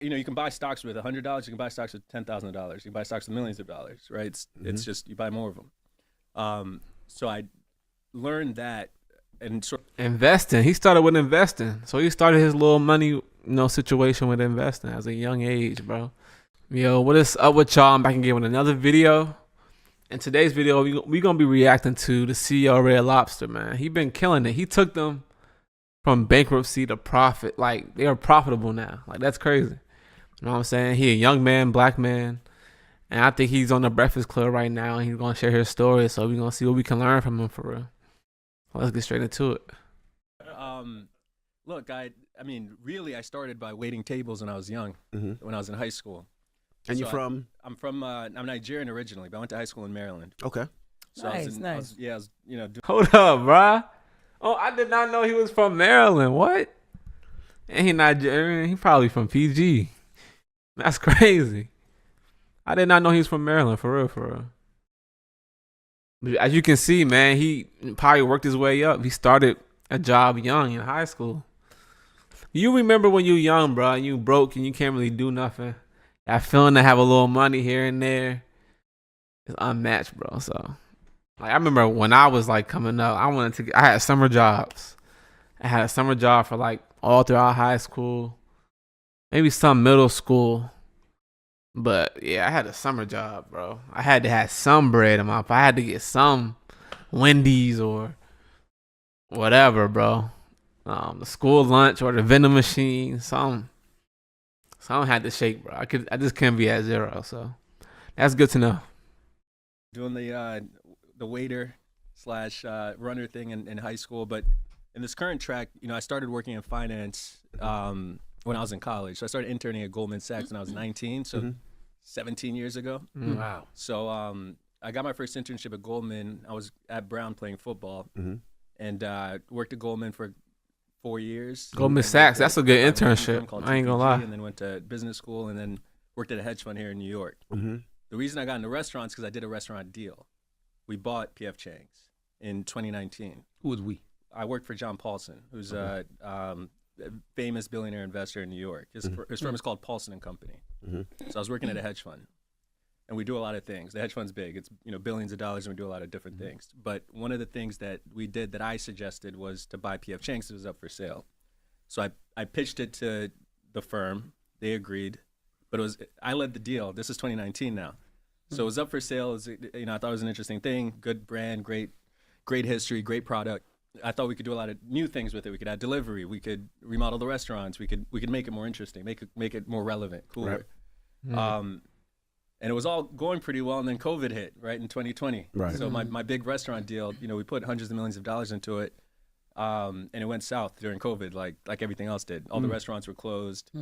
you can buy stocks with $100. You can buy stocks with $10,000. You can buy stocks with millions of dollars, right? It's just you buy more of them. So I learned that and investing. He started with investing, so he started his little money, situation with investing as a young age, bro. Yo, what is up with y'all? I'm back again with another video. In today's video, we gonna be reacting to the CEO of Red Lobster, man. He been killing it. He took them from bankruptcy to profit. Like, they are profitable now. Like, that's crazy. You know what I'm saying? He a young man, black man. And I think he's on the Breakfast Club right now, and he's going to share his story. So we're going to see what we can learn from him for real. Let's get straight into it. Look, I mean, really, I started by waiting tables when I was young, when I was in high school. And so you're from? I'm Nigerian originally, but I went to high school in Maryland. Okay. So nice. I was, Hold up, bruh. Oh, I did not know he was from Maryland. What? And he Nigerian. He probably from PG. That's crazy. I did not know he was from Maryland, for real. As you can see, man, he probably worked his way up. He started a job young in high school. You remember when you young, bro, and you broke and you can't really do nothing. That feeling to have a little money here and there is unmatched, bro. So, like, I remember when I was like coming up, I had summer jobs. I had a summer job for like all throughout high school, maybe some middle school. But yeah, I had a summer job, bro. I had to have some bread in my pocket. I had to get some Wendy's or whatever, bro. The school lunch or the vending machine, some had to shake, bro. I just couldn't be at zero, so that's good to know. Doing the waiter / runner thing in high school, but in this current track, I started working in finance when I was in college. So I started interning at Goldman Sachs when I was 19, so 17 years ago. Wow. So I got my first internship at Goldman. I was at Brown playing football, and worked at Goldman for 4 years. Goldman Sachs, that's a good internship. I ain't gonna lie. And then went to business school, and then worked at a hedge fund here in New York. The reason I got into restaurants because I did a restaurant deal. We bought P.F. Chang's in 2019. Who was we? I worked for John Paulson, who's a famous billionaire investor in New York. His firm is called Paulson and Company. So I was working at a hedge fund, and we do a lot of things. The hedge fund's big; it's billions of dollars, and we do a lot of different things. But one of the things that we did that I suggested was to buy P.F. Chang's. It was up for sale, so I pitched it to the firm. They agreed, but I led the deal. This is 2019 now, so it was up for sale. I thought it was an interesting thing. Good brand, great history, great product. I thought we could do a lot of new things with it. We could add delivery. We could remodel the restaurants. We could make it more interesting, make it more relevant, cooler. Right. And it was all going pretty well, and then COVID hit right in 2020. Right. So my big restaurant deal, we put hundreds of millions of dollars into it, and it went south during COVID, like everything else did. All the restaurants were closed.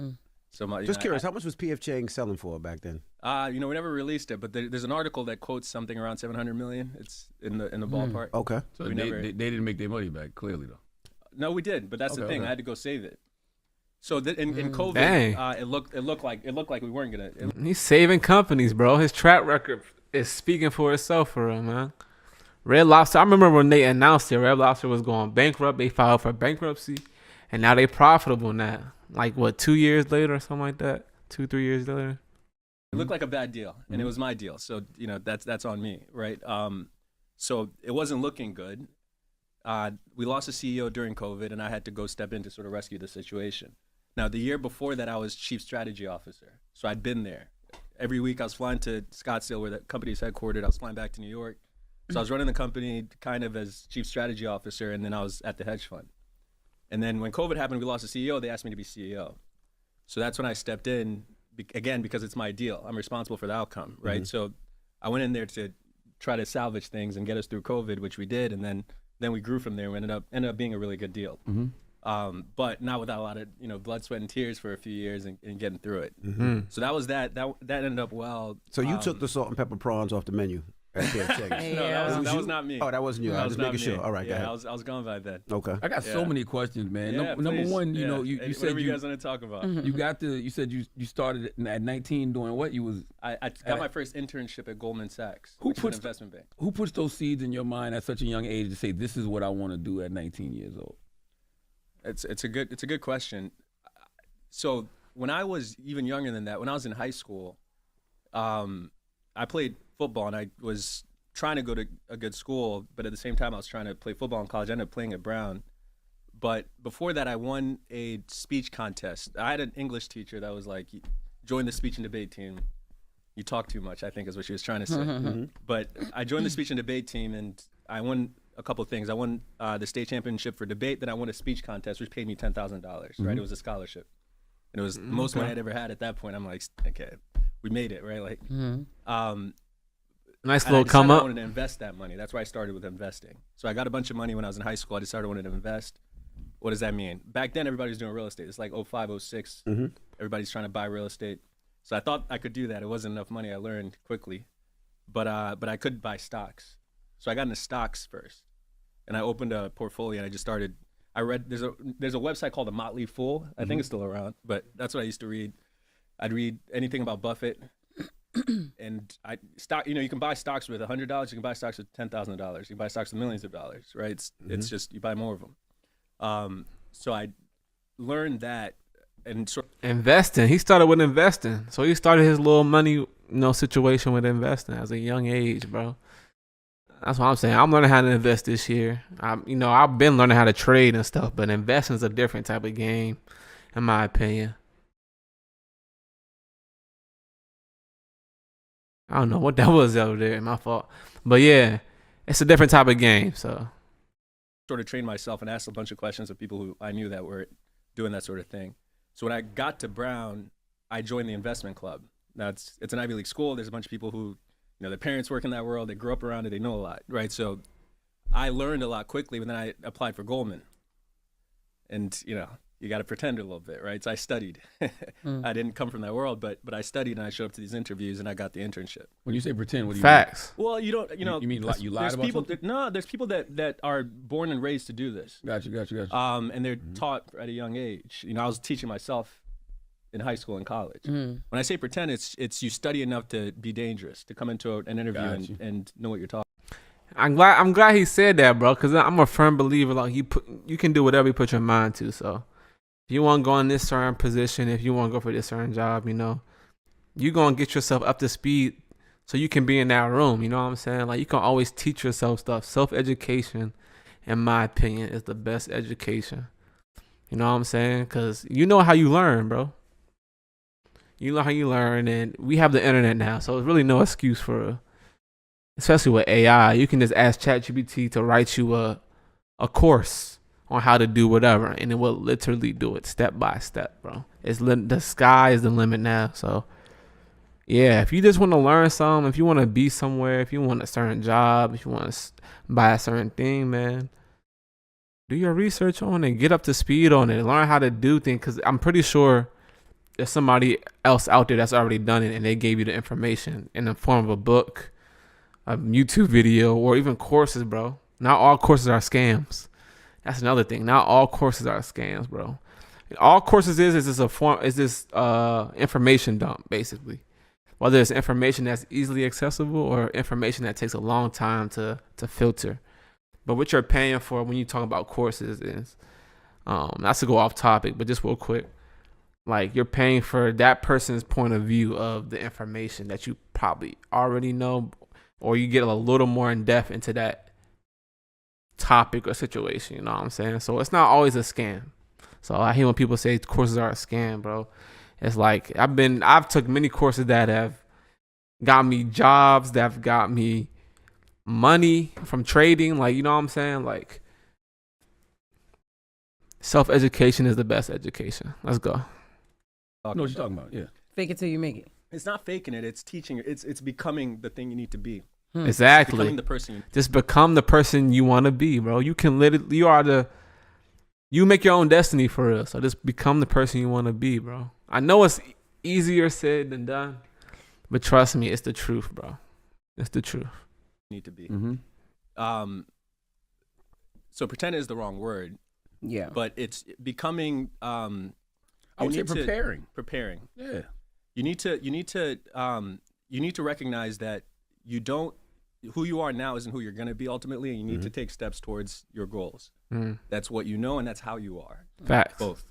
So just curious, how much was P.F. Chang's selling for back then? We never released it, but there's an article that quotes something around 700 million. It's in the ballpark. Okay. So they didn't make their money back, clearly though. No, we did, but that's the thing. I had to go save it. So in COVID, it looked like we weren't gonna. He's saving companies, bro. His track record is speaking for itself for him, man. Red Lobster. I remember when they announced it, Red Lobster was going bankrupt. They filed for bankruptcy, and now they profitable now. Like what, 2 years later or something like that? 2-3 years later. It looked like a bad deal, and it was my deal. So that's on me, right? So it wasn't looking good. We lost a CEO during COVID, and I had to go step in to sort of rescue the situation. Now, the year before that, I was chief strategy officer. So I'd been there. Every week I was flying to Scottsdale where the company's headquartered. I was flying back to New York. So I was running the company kind of as chief strategy officer, and then I was at the hedge fund. And then when COVID happened, we lost a CEO. They asked me to be CEO. So that's when I stepped in, again, because it's my deal. I'm responsible for the outcome, right? So I went in there to try to salvage things and get us through COVID, which we did. And then we grew from there. We ended up being a really good deal. But not without a lot of blood, sweat, and tears for a few years and getting through it. So that was that ended up well. So you took the salt and pepper prawns off the menu at P.F. Chang's. No, that was not me. Oh, that wasn't you. I was making sure. All right, yeah, go ahead. I was gone by then. Okay. I got so many questions, man. Yeah, Number one, you said whatever you guys want to talk about. You said you started at 19 doing what? I got my first internship at Goldman Sachs, which is an investment bank. Who puts those seeds in your mind at such a young age to say this is what I want to do at 19 years old? It's a good question. So when I was even younger than that, when I was in high school, I played football and I was trying to go to a good school, but at the same time I was trying to play football in college. I ended up playing at Brown. But before that, I won a speech contest. I had an English teacher that was like, join the speech and debate team. You talk too much, I think is what she was trying to say. But I joined the speech and debate team, and I won a couple of things. I won the state championship for debate. Then I won a speech contest, which paid me $10,000, right? It was a scholarship. And it was the most money I'd ever had at that point. I'm like, okay, we made it, right? Like, nice little come I up. wanted to invest that money. That's why I started with investing. So I got a bunch of money when I was in high school. I decided I wanted to invest. What does that mean? Back then, everybody was doing real estate. It's like 05, 06. Everybody's trying to buy real estate. So I thought I could do that. It wasn't enough money. I learned quickly. But I could buy stocks. So I got into stocks first. And I opened a portfolio and I just started. I read, there's a website called The Motley Fool. I think it's still around, but that's what I used to read. I'd read anything about Buffett. And you can buy stocks with $100. You can buy stocks with $10,000. You can buy stocks with millions of dollars, right? It's just, you buy more of them. So I learned that and Investing. He started with investing. So he started his little money, situation with investing at a young age, bro. That's what I'm saying. I'm learning how to invest this year. I've been learning how to trade and stuff, but investing is a different type of game, in my opinion. I don't know what that was over there. My fault. But yeah, it's a different type of game. So sort of trained myself and asked a bunch of questions of people who I knew that were doing that sort of thing. So when I got to Brown, I joined the investment club. Now it's an Ivy League school. There's a bunch of people who, their parents work in that world. They grew up around it. They know a lot, right? So I learned a lot quickly, but then I applied for Goldman. And, you got to pretend a little bit, right? So I studied. I didn't come from that world, but I studied and I showed up to these interviews and I got the internship. When you say pretend, what do you Facts. Well, you don't, You mean you lied about something? No, there's people that are born and raised to do this. Gotcha. And they're taught at a young age. I was teaching myself in high school and college. When I say pretend, it's you study enough to be dangerous, to come into an interview and know what you're talking. I'm glad he said that, bro, because I'm a firm believer. Like you can do whatever you put your mind to. So if you want to go in this certain position, if you want to go for this certain job, you're going to get yourself up to speed so you can be in that room. You know what I'm saying? Like, you can always teach yourself stuff. Self-education, in my opinion, is the best education. You know what I'm saying? Because you know how you learn, bro. You know how you learn, and we have the internet now, so there's really no excuse for, especially with AI. You can just ask ChatGPT to write you a course on how to do whatever, and it will literally do it step by step, bro. The sky is the limit now. So yeah, if you just want to learn something, if you want to be somewhere, if you want a certain job, if you want to buy a certain thing, man, do your research on it, get up to speed on it, learn how to do things, because I'm pretty sure there's somebody else out there that's already done it and they gave you the information in the form of a book, a YouTube video, or even courses, bro. Not all courses are scams. That's another thing. Not all courses are scams, bro. All courses is this information dump, basically. Whether it's information that's easily accessible or information that takes a long time to filter. But what you're paying for when you talk about courses is, not to go off topic, but just real quick, like, you're paying for that person's point of view of the information that you probably already know, or you get a little more in depth into that topic or situation, you know what I'm saying? So it's not always a scam. So I hear when people say courses are a scam, bro. It's like, I've took many courses that have got me jobs, that have got me money from trading, like, you know what I'm saying? Like, self-education is the best education. Let's go. I know what you're talking about, yeah. Fake it till you make it. It's not faking it. It's teaching. It's becoming the thing you need to be. Exactly. Becoming the person. Just become the person you want to be, bro. You can you make your own destiny for real. So just become the person you want to be, bro. I know it's easier said than done, but trust me, it's the truth, bro. It's the truth. Need to be. Mm-hmm. So pretend is the wrong word. Yeah. But it's becoming. I would say preparing. Preparing. Yeah. You need to recognize that who you are now isn't who you're going to be ultimately, and you need to take steps towards your goals. That's what you know, and that's how you are. Facts. Both.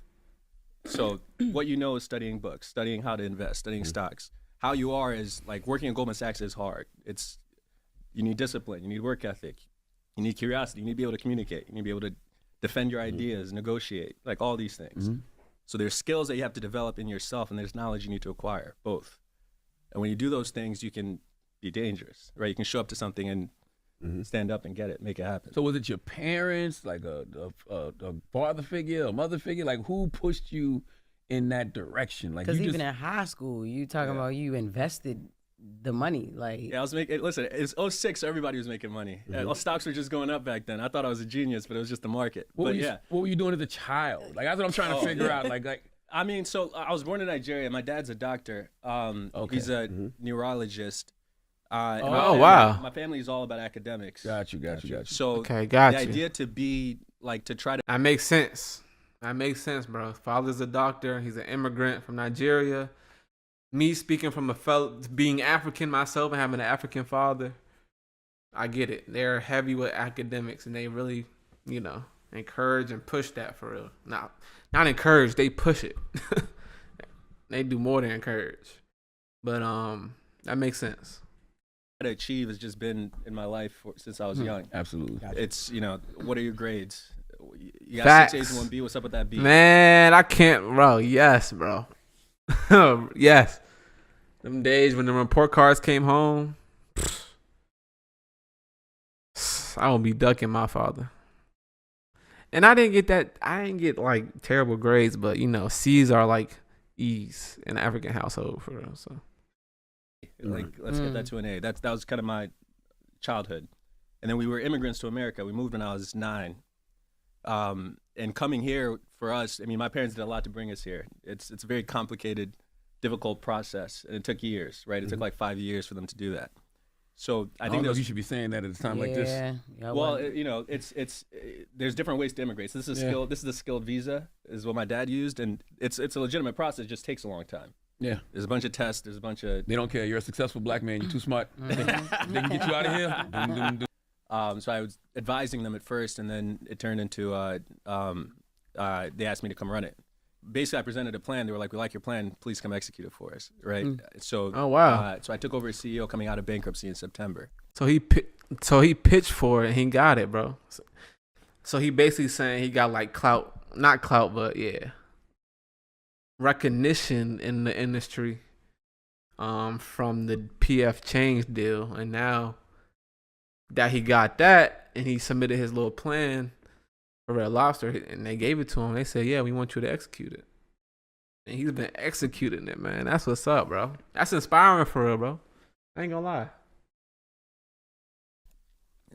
So what you know is studying books, studying how to invest, studying stocks. How you are is like working at Goldman Sachs is hard. You need discipline, you need work ethic, you need curiosity, you need to be able to communicate, you need to be able to defend your ideas, negotiate, like all these things. So there's skills that you have to develop in yourself, and there's knowledge you need to acquire, both. And when you do those things, you can be dangerous, right? You can show up to something and stand up and get it, make it happen. So was it your parents, like a father figure, a mother figure? Like who pushed you in that direction? Like Because you even just, in high school, you talking about you invested the money. Like, Yeah, I was making. Listen, it's '06, so everybody was making money. Stocks were just going up back then. I thought I was a genius, but it was just the market. what were you doing as a child? Like that's what I'm trying to figure out. Like I mean, so I was born in Nigeria. My dad's a doctor. He's a neurologist. Wow. My family is all about academics. got you. So Okay, got the you. idea to be like to try to That makes sense. That makes sense, bro. Father's a doctor. He's an immigrant from Nigeria. Me speaking from being African myself and having an African father, I get it. They're heavy with academics, and they really, encourage and push that for real. Not encourage, they push it. They do more than encourage. But that makes sense. achieve has just been in my life since I was young. Absolutely. It's what are your grades? You got Facts. 6 A's and 1 B. What's up with that B? Man, I can't, bro. Yes, bro. Yes. Them days when the report cards came home, I would be ducking my father. And I didn't get that. I didn't get like terrible grades, but C's are like E's in an African household for real. So Like, let's get that to an A. That was kind of my childhood. And then we were immigrants to America. We moved when I was 9. And coming here for us, I mean, my parents did a lot to bring us here. It's a very complicated, difficult process, and it took years, right? It took like 5 years for them to do that. So I think you should be saying that at a time like this. Yeah, well, it's there's different ways to immigrate. So this is This is the skilled visa, is what my dad used, and it's a legitimate process. It just takes a long time. Yeah. There's a bunch of tests. There's a bunch of. They don't care. You're a successful black man. You're too smart. They can get you out of here. Doom, doom, doom. So I was advising them at first, and then it turned into they asked me to come run it. Basically, I presented a plan. They were like, "We like your plan. Please come execute it for us." Right. So. Oh, wow. So I took over as CEO coming out of bankruptcy in September. So he pitched for it and he got it, bro. So he basically saying he got like not clout, but yeah, recognition in the industry, from the PF Change deal, and now that he got that and he submitted his little plan for Red Lobster and they gave it to him, they said, "Yeah, we want you to execute it," and he's been executing it, man. That's what's up, bro. That's inspiring for real, bro. I ain't gonna lie.